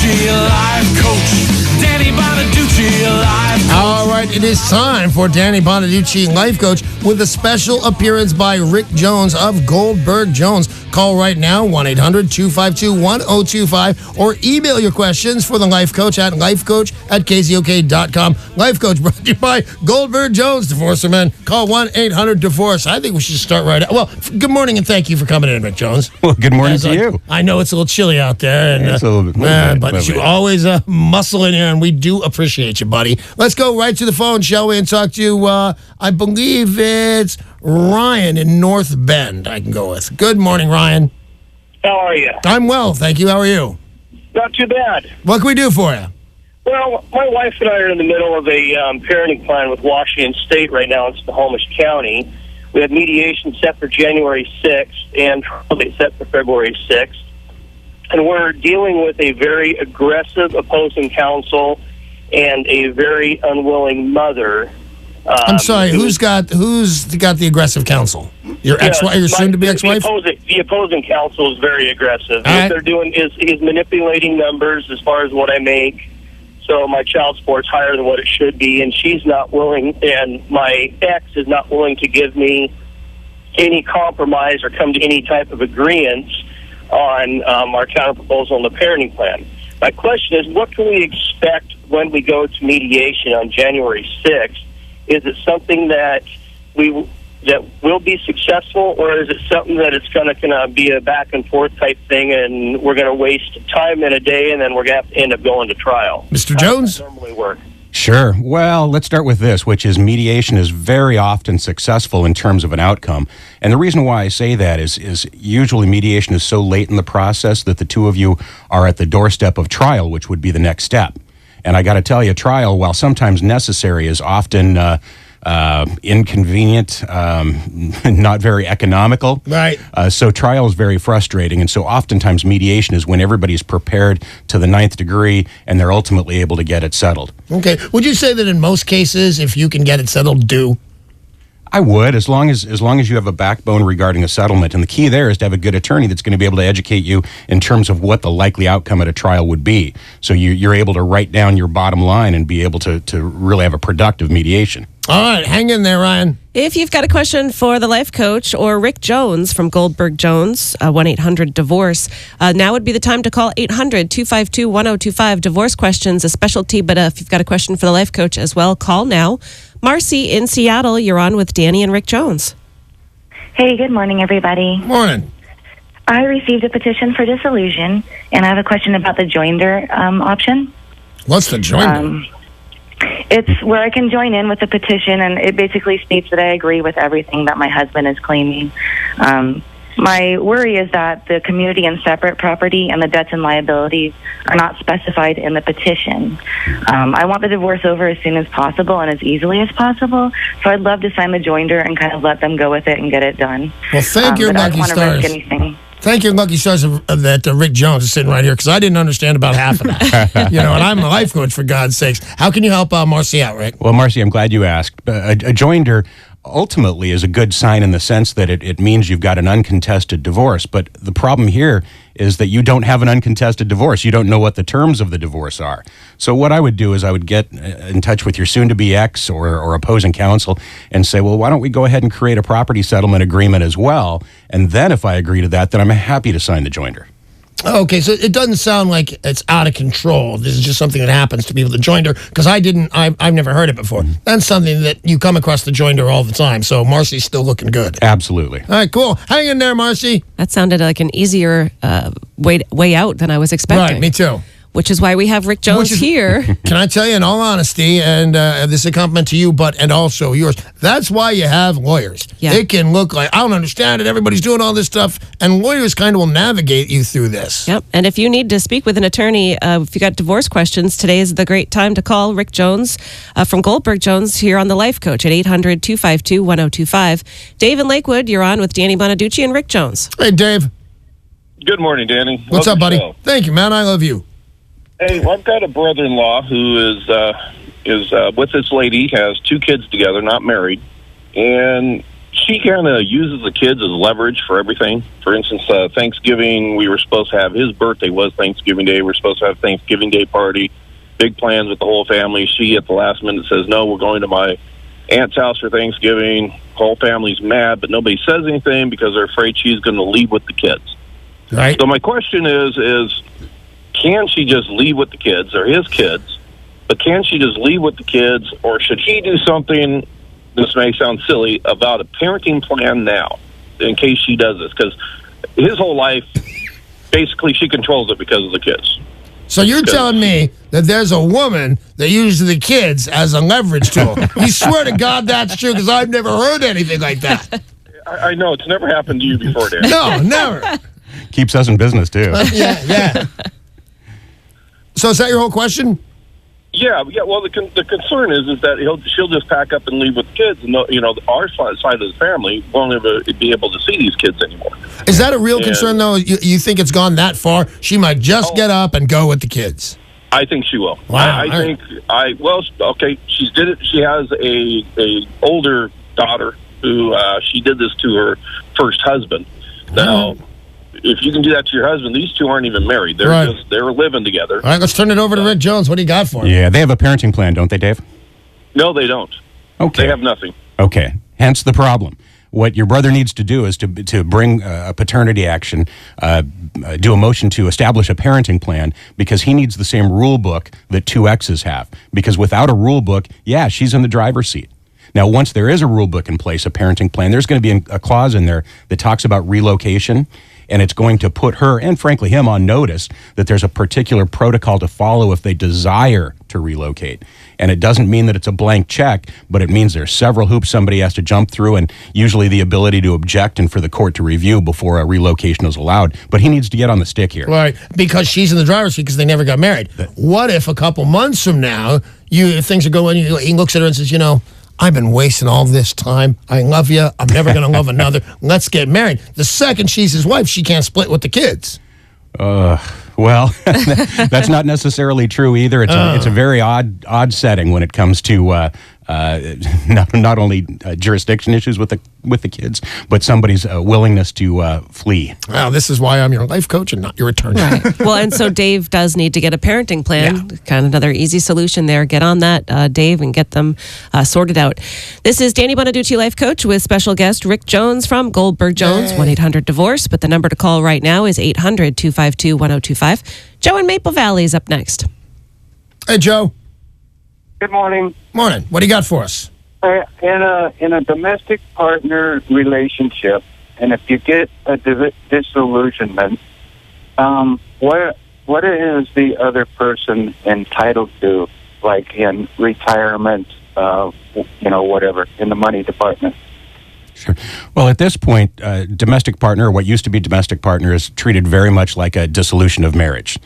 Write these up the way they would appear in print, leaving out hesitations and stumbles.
Bonaduce, life coach. Danny Bonaduce, life coach. All right, it is time for Danny Bonaduce, life coach, with a special appearance by Rick Jones of Goldberg Jones. Call right now, 1-800-252-1025, or email your questions for the life coach at lifecoach@kzok.com. Life coach brought to you by Goldberg Jones, Divorcer Men. Call 1-800-DIVORCE. I think we should start right out. Well, good morning and thank you for coming in, Rick Jones. Well, good morning to you. I know it's a little chilly out there, and it's a little bit, but you always muscle in here, and we do appreciate you, buddy. Let's go right to the phone, shall we, and talk to, I believe it's Ryan in North Bend I can go with. Good morning, Ryan. How are you? I'm well, thank you. How are you? Not too bad. What can we do for you? Well, my wife and I are in the middle of a parenting plan with Washington State right now in Snohomish County. We have mediation set for January 6th and trial date set for February 6th. And we're dealing with a very aggressive opposing counsel and a very unwilling mother. I'm sorry, who's got the aggressive counsel? Your ex-wife, your soon-to-be ex-wife? The opposing counsel is very aggressive. Right. What they're doing is he's manipulating numbers as far as what I make. So my child support's higher than what it should be, and she's not willing, and my ex is not willing to give me any compromise or come to any type of agreement on our counter-proposal on the parenting plan. My question is, what can we expect when we go to mediation on January 6th? Is it something that will be successful, or is it something that it's going to be a back and forth type thing, and we're going to waste time in a day, and then we're going to have to end up going to trial? Mr. Jones? How does that normally work? Sure. Well, let's start with this, which is mediation is very often successful in terms of an outcome. And the reason why I say that is usually mediation is so late in the process that the two of you are at the doorstep of trial, which would be the next step. And I got to tell you, trial, while sometimes necessary, is often inconvenient, not very economical. Right. So trial is very frustrating. And so oftentimes mediation is when everybody's prepared to the 9th degree and they're ultimately able to get it settled. Okay. Would you say that in most cases, if you can get it settled, do? I would, as long as you have a backbone regarding a settlement. And the key there is to have a good attorney that's going to be able to educate you in terms of what the likely outcome at a trial would be. So you're able to write down your bottom line and be able to really have a productive mediation. All right, hang in there, Ryan. If you've got a question for the life coach or Rick Jones from Goldberg Jones, 1-800-DIVORCE, now would be the time to call 800-252-1025. Divorce questions, a specialty, but if you've got a question for the life coach as well, call now. Marcy in Seattle, you're on with Danny and Rick Jones. Hey, good morning, everybody. Morning. I received a petition for dissolution, and I have a question about the joinder option. What's the joinder? It's where I can join in with the petition, and it basically states that I agree with everything that my husband is claiming. My worry is that the community and separate property and the debts and liabilities are not specified in the petition. I want the divorce over as soon as possible and as easily as possible, so I'd love to sign the joinder and kind of let them go with it and get it done. Well, thank your lucky stars. I don't want to risk anything. Thank your lucky stars that Rick Jones is sitting right here, because I didn't understand about half of that. And I'm a life coach, for God's sakes. How can you help Marcy out, Rick? Well, Marcy, I'm glad you asked. A joinder ultimately is a good sign in the sense that it means you've got an uncontested divorce. But the problem here is that you don't have an uncontested divorce. You don't know what the terms of the divorce are. So what I would do is I would get in touch with your soon-to-be ex or opposing counsel and say, well, why don't we go ahead and create a property settlement agreement as well? And then if I agree to that, then I'm happy to sign the joinder. Okay, so it doesn't sound like it's out of control. This is just something that happens to people, the joinder, because I've never heard it before. That's something that you come across the joinder all the time, so Marcy's still looking good. Absolutely. All right, cool. Hang in there, Marcy. That sounded like an easier way out than I was expecting. Right, me too. Which is why we have Rick Jones here. Can I tell you, in all honesty, and this is a compliment to you, and also yours, that's why you have lawyers. Yeah. It can look like, I don't understand it, everybody's doing all this stuff, and lawyers kind of will navigate you through this. Yep. And if you need to speak with an attorney, if you got divorce questions, today is the great time to call Rick Jones from Goldberg Jones here on the Life Coach at 800-252-1025. Dave in Lakewood, you're on with Danny Bonaduce and Rick Jones. Hey, Dave. Good morning, Danny. What's Love up, the buddy? show. Thank you, man. I love you. Hey, well, I've got a brother-in-law who is with this lady, has two kids together, not married, and she kind of uses the kids as leverage for everything. For instance, Thanksgiving, we were supposed to have, his birthday was Thanksgiving Day. We were supposed to have Thanksgiving Day party, big plans with the whole family. She, at the last minute, says, no, we're going to my aunt's house for Thanksgiving. Whole family's mad, but nobody says anything because they're afraid she's going to leave with the kids. Right. So my question is can she just leave with the kids? They're his kids, but can she just leave with the kids, or should he do something, this may sound silly, about a parenting plan now in case she does this? Because his whole life, basically, she controls it because of the kids. So you're telling me that there's a woman that uses the kids as a leverage tool. You swear to God that's true, because I've never heard anything like that. I know. It's never happened to you before, Dan. No, never. Keeps us in business, too. Yeah. So is that your whole question? Yeah. Well, the concern is that she'll just pack up and leave with the kids, and our side of the family won't ever be able to see these kids anymore. Is that a real concern, though? You think it's gone that far? She might just get up and go with the kids. I think she will. Wow. Okay. She did it. She has a older daughter who she did this to her first husband. Now, if you can do that to your husband, these two aren't even married. They're living together. All right, let's turn it over to Rick Jones. What do you got for him? Yeah, they have a parenting plan, don't they, Dave? No, they don't. Okay. They have nothing. Okay. Hence the problem. What your brother needs to do is to bring a paternity action, do a motion to establish a parenting plan, because he needs the same rule book that two exes have. Because without a rule book, yeah, she's in the driver's seat. Now, once there is a rule book in place, a parenting plan, there's going to be a clause in there that talks about relocation, and it's going to put her and, frankly, him on notice that there's a particular protocol to follow if they desire to relocate. And it doesn't mean that it's a blank check, but it means there's several hoops somebody has to jump through, and usually the ability to object and for the court to review before a relocation is allowed. But he needs to get on the stick here. Right, because she's in the driver's seat because they never got married. What if a couple months from now, if things are going, he looks at her and says, I've been wasting all this time. I love you. I'm never going to love another. Let's get married. The second she's his wife, she can't split with the kids. Well, that's not necessarily true either. It's a very odd setting when it comes to not only jurisdiction issues with the kids, but somebody's willingness to flee. Well, this is why I'm your life coach and not your attorney. Right. Well, and so Dave does need to get a parenting plan. Yeah. Kind of another easy solution there. Get on that, Dave, and get them sorted out. This is Danny Bonaduce, life coach, with special guest Rick Jones from Goldberg Jones, 1-800-DIVORCE. But the number to call right now is 800-252-1025. Joe in Maple Valley is up next. Hey, Joe. Good morning. Morning. What do you got for us? In a domestic partner relationship, and if you get a disillusionment, what is the other person entitled to, like in retirement, whatever, in the money department? Sure. Well, at this point, domestic partner, or what used to be domestic partner, is treated very much like a dissolution of marriage.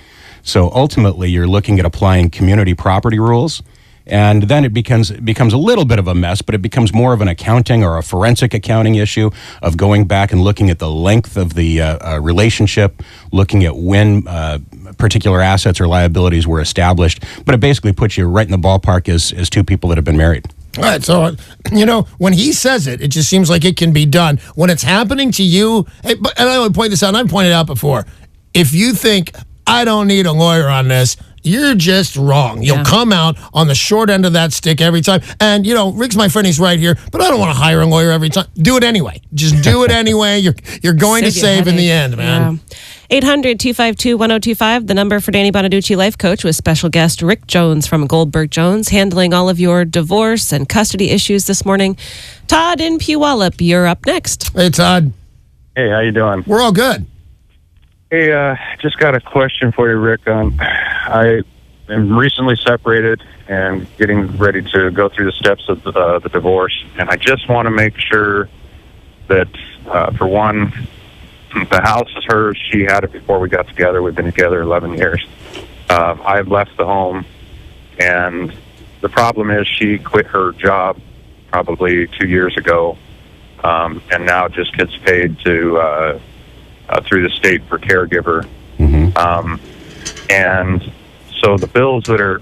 So ultimately, you're looking at applying community property rules. And then it becomes a little bit of a mess, but it becomes more of an accounting or a forensic accounting issue of going back and looking at the length of the relationship, looking at when particular assets or liabilities were established. But it basically puts you right in the ballpark as two people that have been married. All right, so, when he says it, it just seems like it can be done. When it's happening to you, and I would point this out, and I've pointed out before, if you think, I don't need a lawyer on this, you're just wrong. You'll come out on the short end of that stick every time. And, Rick's my friend, he's right here, but I don't want to hire a lawyer every time. Do it anyway. Just do it anyway. You're going to save in the end, man. Yeah. 800-252-1025, the number for Danny Bonaduce, life coach, with special guest Rick Jones from Goldberg Jones, handling all of your divorce and custody issues this morning. Todd in Puyallup, you're up next. Hey, Todd. Hey, how you doing? We're all good. Hey, just got a question for you, Rick. I am recently separated and getting ready to go through the steps of the divorce, and I just want to make sure that, for one, the house is hers. She had it before we got together. We've been together 11 years. I've left the home, and the problem is she quit her job probably 2 years ago, and now just gets paid to through the state for caregiver. Mm-hmm. And so the bills that are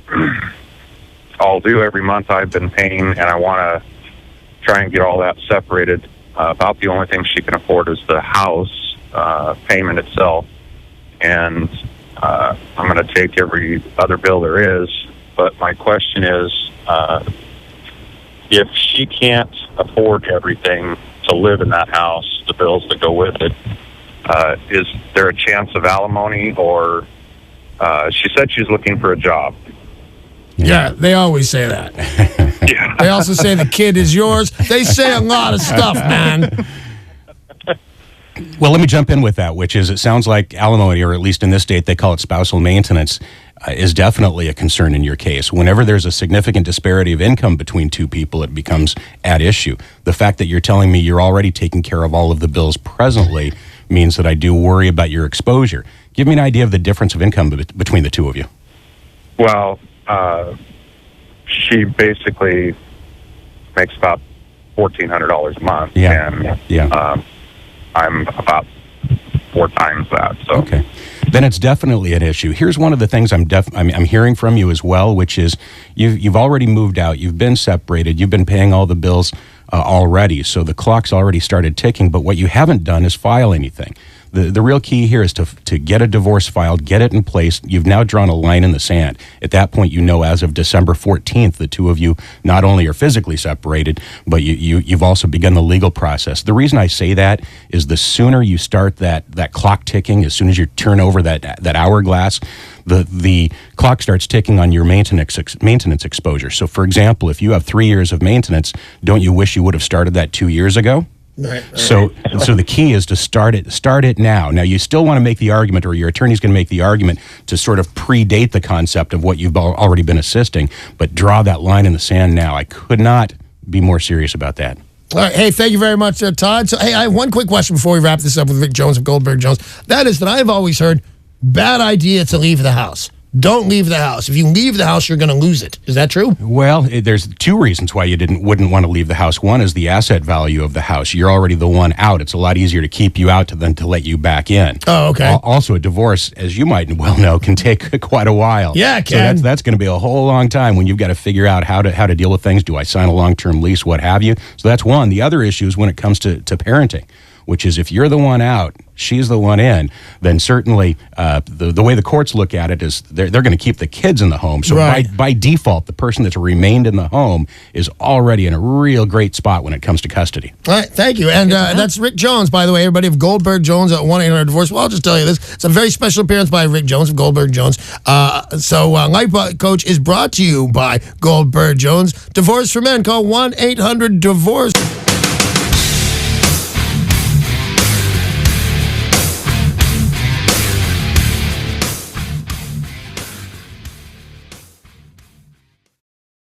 all due every month I've been paying, and I want to try and get all that separated. about the only thing she can afford is the house payment itself. And I'm going to take every other bill there is. But my question is, if she can't afford everything to live in that house, the bills that go with it, is there a chance of alimony? Or she said she's looking for a job. Yeah, they always say that. Yeah. They also say the kid is yours. They say a lot of stuff, man. Well, let me jump in with that, which is it sounds like alimony, or at least in this state they call it spousal maintenance, is definitely a concern in your case. Whenever there's a significant disparity of income between two people, it becomes at issue. The fact that you're telling me you're already taking care of all of the bills presently means that I do worry about your exposure. Give me an idea of the difference of income between the two of you. Well, she basically makes about $1,400 a month. Yeah. And I'm about 4 times that. So. Okay. Then it's definitely an issue. Here's one of the things I'm hearing from you as well, which is you've already moved out, you've been separated, you've been paying all the bills already, so the clock's already started ticking, but what you haven't done is file anything. The real key here is to get a divorce filed, get it in place. You've now drawn a line in the sand. At that point, you know as of December 14th, the two of you not only are physically separated, but you've also begun the legal process. The reason I say that is the sooner you start that clock ticking, as soon as you turn over that hourglass, the clock starts ticking on your maintenance exposure. So, for example, if you have 3 years of maintenance, don't you wish you would have started that 2 years ago? Right. So the key is to start it now. Now, you still want to make the argument, or your attorney's going to make the argument to sort of predate the concept of what you've already been assisting, but draw that line in the sand now. I could not be more serious about that. All right. Hey, thank you very much, Todd. So, hey, I have one quick question before we wrap this up with Rick Jones of Goldberg Jones. That is that I've always heard, bad idea to leave the house. Don't leave the house. If you leave the house, you're going to lose it. Is that true? Well, there's 2 reasons why you wouldn't want to leave the house. One is the asset value of the house. You're already the one out. It's a lot easier to keep you out than to let you back in. Oh, okay. Also, a divorce, as you might well know, can take quite a while. Yeah, it can. So that's going to be a whole long time when you've got to figure out how to deal with things. Do I sign a long-term lease, what have you? So that's one. The other issue is when it comes to parenting, which is if you're the one out, she's the one in, then certainly the way the courts look at it is they're going to keep the kids in the home. So right. by default, the person that's remained in the home is already in a real great spot when it comes to custody. All right, thank you. And that's Rick Jones, by the way, everybody of Goldberg Jones at 1-800-DIVORCE. Well, I'll just tell you this. It's a very special appearance by Rick Jones of Goldberg Jones. Life Coach is brought to you by Goldberg Jones. Divorce for Men. Call 1-800-DIVORCE.